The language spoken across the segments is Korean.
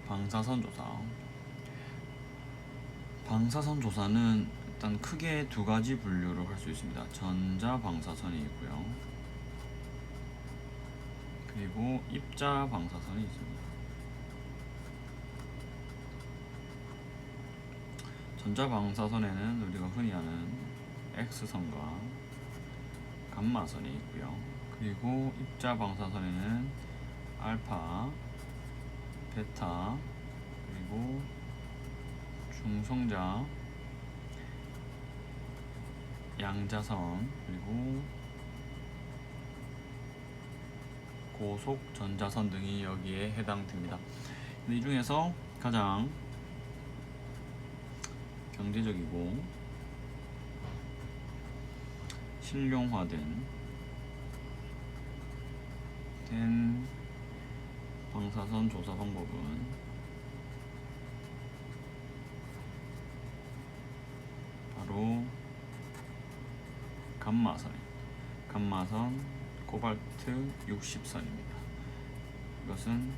방사선 조사. 방사선 조사는 일단 크게 두 가지 분류를 할 수 있습니다. 전자 방사선이 있고요. 그리고 입자 방사선이 있습니다. 전자 방사선에는 우리가 흔히 아는 X선과 감마선이 있고요. 그리고 입자 방사선에는 알파, 베타, 그리고 중성자, 양자선, 그리고 고속 전자선 등이 여기에 해당됩니다. 이 중에서 가장 경제적이고 실용화된 방사선 조사 방법은 바로 감마선 코발트 60선입니다. 이것은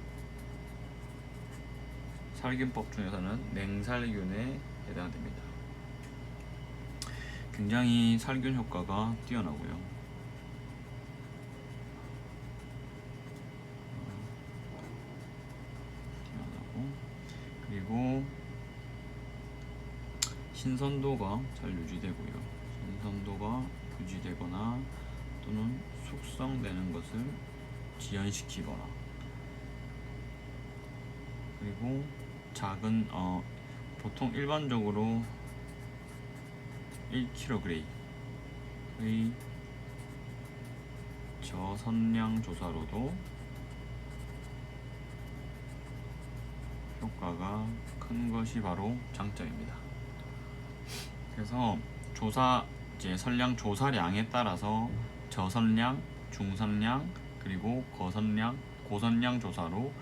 살균법 중에서는 냉살균에 해당됩니다. 굉장히 살균 효과가 뛰어나고요. 그리고 신선도가 잘 유지되고요. 신선도가 유지되거나 또는 숙성되는 것을 지연시키거나, 그리고 작은 보통 일반적으로 1kg의 저선량 조사로도 효과가 큰 것이 바로 장점입니다. 그래서 선량 조사량에 따라서 저선량, 중선량, 그리고 고선량 조사로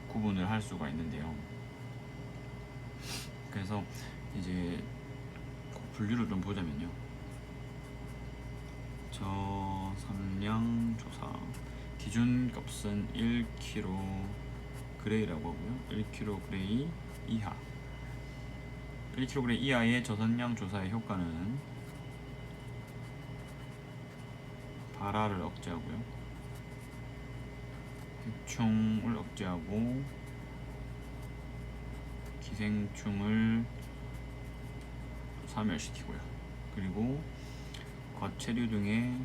구분을 할 수가 있는데요. 그래서 이제 분류를 좀 보자면요. 저선량 조사 기준값은 1kg라고 하고요. 1kg 이하 1kg 이하의 저선량 조사의 효과는 발화를 억제하고요, 해충을 억제하고 기생충을 사멸시키고요. 그리고 과체류 등의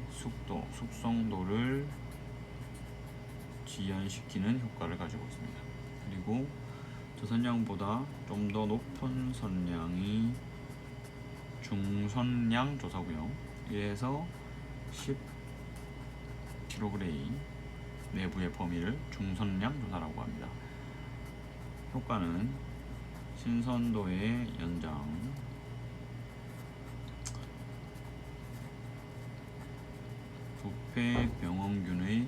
숙성도를 지연시키는 효과를 가지고 있습니다. 그리고 저선량보다 좀 더 높은 선량이 중선량 조사고요. 이에서 10kg 내부의 범위를 중선량 조사라고 합니다. 효과는 신선도의 연장, 부패병원균의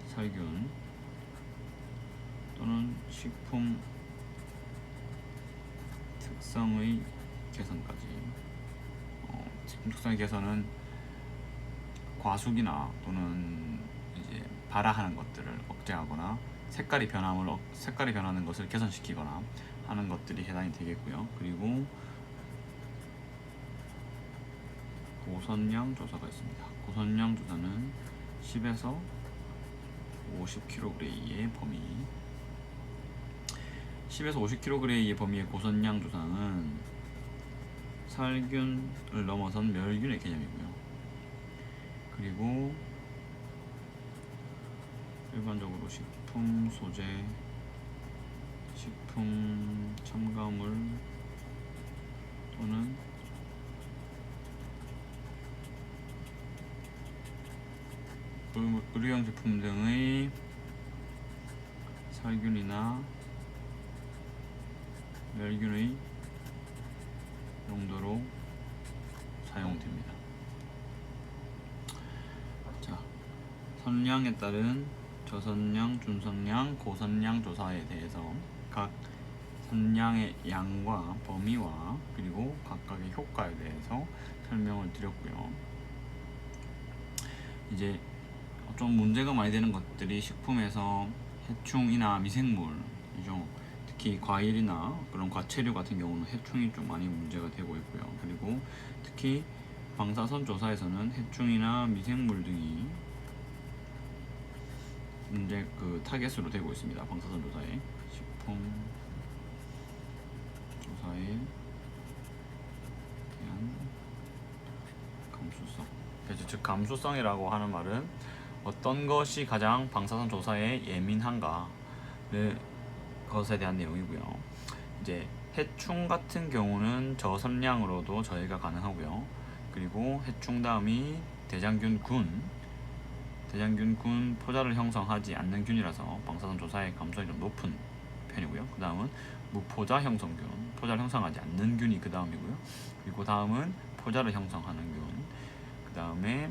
살균 또는 식품 특성의 개선까지. 식품 특성의 개선은 과숙이나 또는 이제 발화하는 것들을 억제하거나 색깔이 변하는 것을 개선시키거나 하는 것들이 해당이 되겠고요. 그리고 고선량 조사가 있습니다. 고선량 조사는 10에서 50kg의 범위. 10에서 50kg의 범위의 고선량 조사는 살균을 넘어선 멸균의 개념이고요. 그리고 일반적으로 식품 소재, 식품 첨가물 또는 의료용 제품 등의 살균이나 멸균의 용도로 사용됩니다. 자, 선량에 따른 저선량, 중선량, 고선량 조사에 대해서 각 선량의 양과 범위와 그리고 각각의 효과에 대해서 설명을 드렸고요. 이제 좀 문제가 많이 되는 것들이 식품에서 해충이나 미생물, 특히 과일이나 그런 과체류 같은 경우는 해충이 좀 많이 문제가 되고 있고요. 그리고 특히 방사선 조사에서는 해충이나 미생물 등이 문제 타겟으로 되고 있습니다. 방사선 조사에 식품 조사에 대한 감수성. 그래서 즉 감수성이라고 하는 말은 어떤 것이 가장 방사선 조사에 예민한가를 것에 대한 내용이고요. 이제 해충 같은 경우는 저선량으로도 저희가 가능하고요. 그리고 해충 다음이 대장균군 포자를 형성하지 않는 균이라서 방사선 조사의 감소율이 좀 높은 편이고요. 그 다음은 무포자 형성균, 포자를 형성하지 않는 균이 그 다음이고요. 그리고 다음은 포자를 형성하는 균, 그 다음에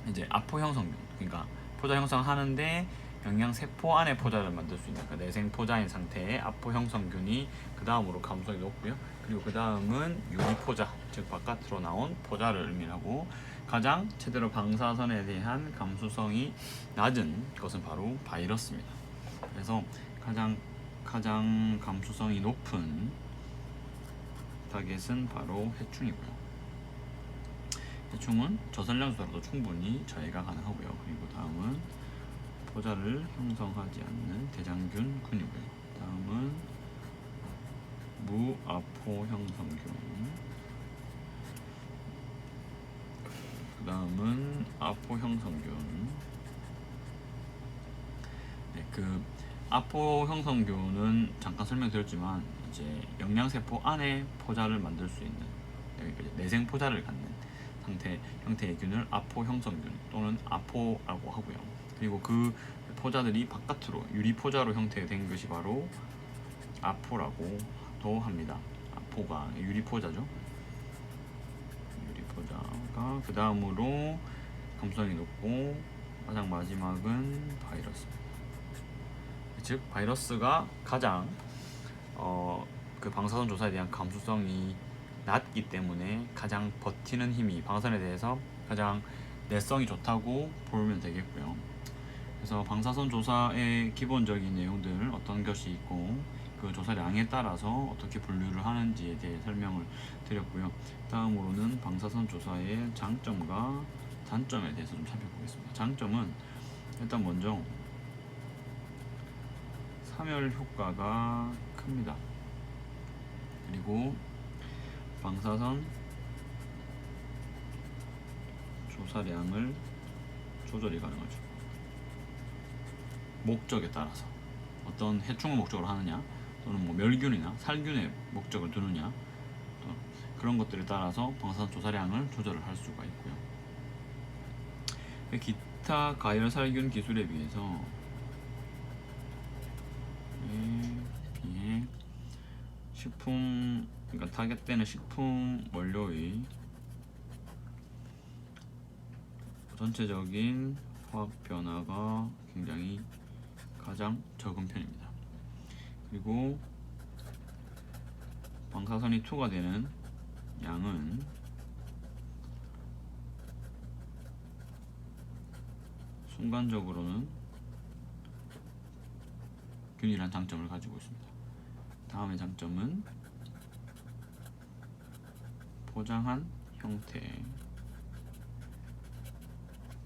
이제 아포 형성균, 그러니까 포자 형성하는데 영양세포 안에 포자를 만들 수 있는 내생 포자인 상태의 아포 형성균이 그 다음으로 감소율이 높고요. 그리고 그 다음은 유리포자, 즉 바깥으로 나온 포자를 의미하고 가장 제대로 방사선에 대한 감수성이 낮은 것은 바로 바이러스입니다. 그래서 가장 감수성이 높은 타겟은 바로 해충이고요. 해충은 저선량 조사로도 충분히 저해가 가능하고요. 그리고 다음은 포자를 형성하지 않는 대장균군이고요. 다음은 무아포 형성균, 그 다음은 아포 형성균. 네, 그 아포 형성균은 잠깐 설명드렸지만 이제 영양세포 안에 포자를 만들 수 있는 내생 포자를 갖는 형태의 균을 아포 형성균 또는 아포라고 하고요. 그리고 그 포자들이 바깥으로 유리포자로 형태된 것이 바로 아포라고도 합니다. 아포가 유리포자죠. 유리포자가 그 다음으로 감수성이 높고 가장 마지막은 바이러스입니다. 즉 바이러스가 가장 그 방사선 조사에 대한 감수성이 낮기 때문에 가장 버티는 힘이 방사선에 대해서 가장 내성이 좋다고 보면 되겠고요. 그래서 방사선 조사의 기본적인 내용들 어떤 것이 있고 그 조사량에 따라서 어떻게 분류를 하는지에 대해 설명을 드렸고요. 다음으로는 방사선 조사의 장점과 단점에 대해서 좀 살펴보겠습니다. 장점은 일단 먼저 사멸 효과가 큽니다. 그리고 방사선 조사량을 조절이 가능하죠. 목적에 따라서 어떤 해충을 목적으로 하느냐 또는 뭐 멸균이나 살균의 목적을 두느냐 그런 것들에 따라서 방사선 조사량을 조절을 할 수가 있고요. 기타 가열 살균 기술에 비해서 식품, 그러니까 타겟되는 식품 원료의 전체적인 화학 변화가 굉장히 가장 적은 편입니다. 그리고 방사선이 투과되는 양은 순간적으로는 균일한 장점을 가지고 있습니다. 다음의 장점은 포장한 형태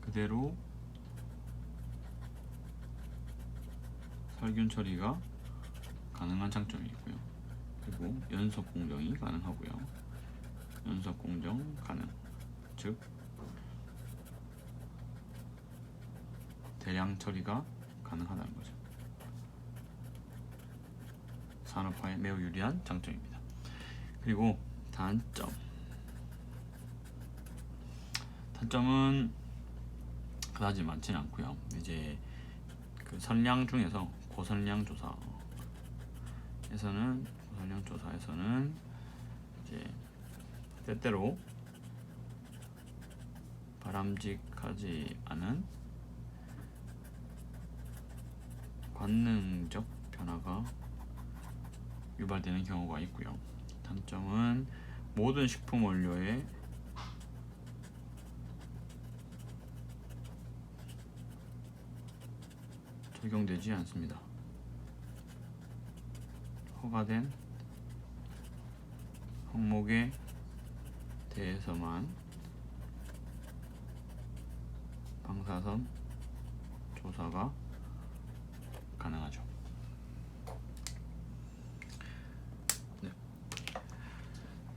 그대로 살균 처리가 가능한 장점이 있고요. 그리고 연속 공정이 가능하고요. 연속 공정 가능, 즉 대량 처리가 가능하다는 거죠. 산업화에 매우 유리한 장점입니다. 그리고 단점은 그다지 많지는 않고요. 이제 그 선량 중에서 고선량 조사에서는 이제 때때로 바람직하지 않은 관능적 변화가 유발되는 경우가 있고요. 단점은 모든 식품 원료에 적용되지 않습니다. 허가된 항목에 대해서만 방사선 조사가 가능하죠. 네.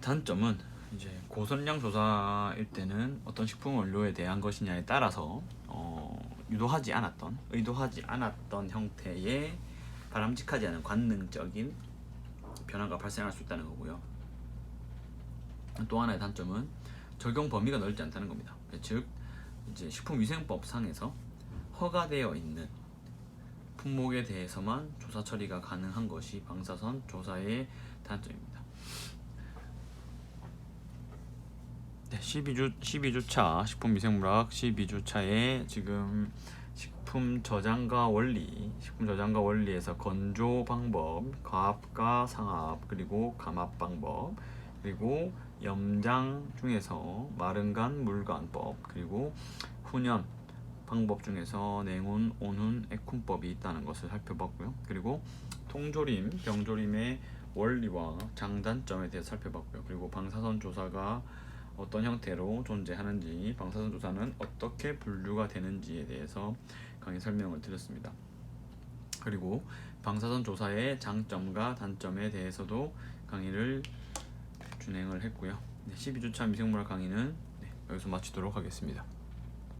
단점은 이제 고선량 조사일 때는 어떤 식품 원료에 대한 것이냐에 따라서 의도하지 않았던 형태의 바람직하지 않은 관능적인 변화가 발생할 수 있다는 거고요. 또 하나의 단점은 적용 범위가 넓지 않다는 겁니다. 즉 이제 식품위생법상에서 허가되어 있는 품목에 대해서만 조사 처리가 가능한 것이 방사선 조사의 단점입니다. 네, 12주차 식품위생물학 12주차에 지금 식품 저장과 원리에서 건조 방법, 과압과 상압, 그리고 감압 방법, 그리고 염장 중에서 마른간 물간법, 그리고 훈연 방법 중에서 냉훈, 온훈, 액훈법이 있다는 것을 살펴봤고요. 그리고 통조림, 병조림의 원리와 장단점에 대해서 살펴봤고요. 그리고 방사선 조사가 어떤 형태로 존재하는지, 방사선 조사는 어떻게 분류가 되는지에 대해서 강의 설명을 드렸습니다. 그리고 방사선 조사의 장점과 단점에 대해서도 강의를 진행을 했고요. 12주차 미생물학 강의는 여기서 마치도록 하겠습니다.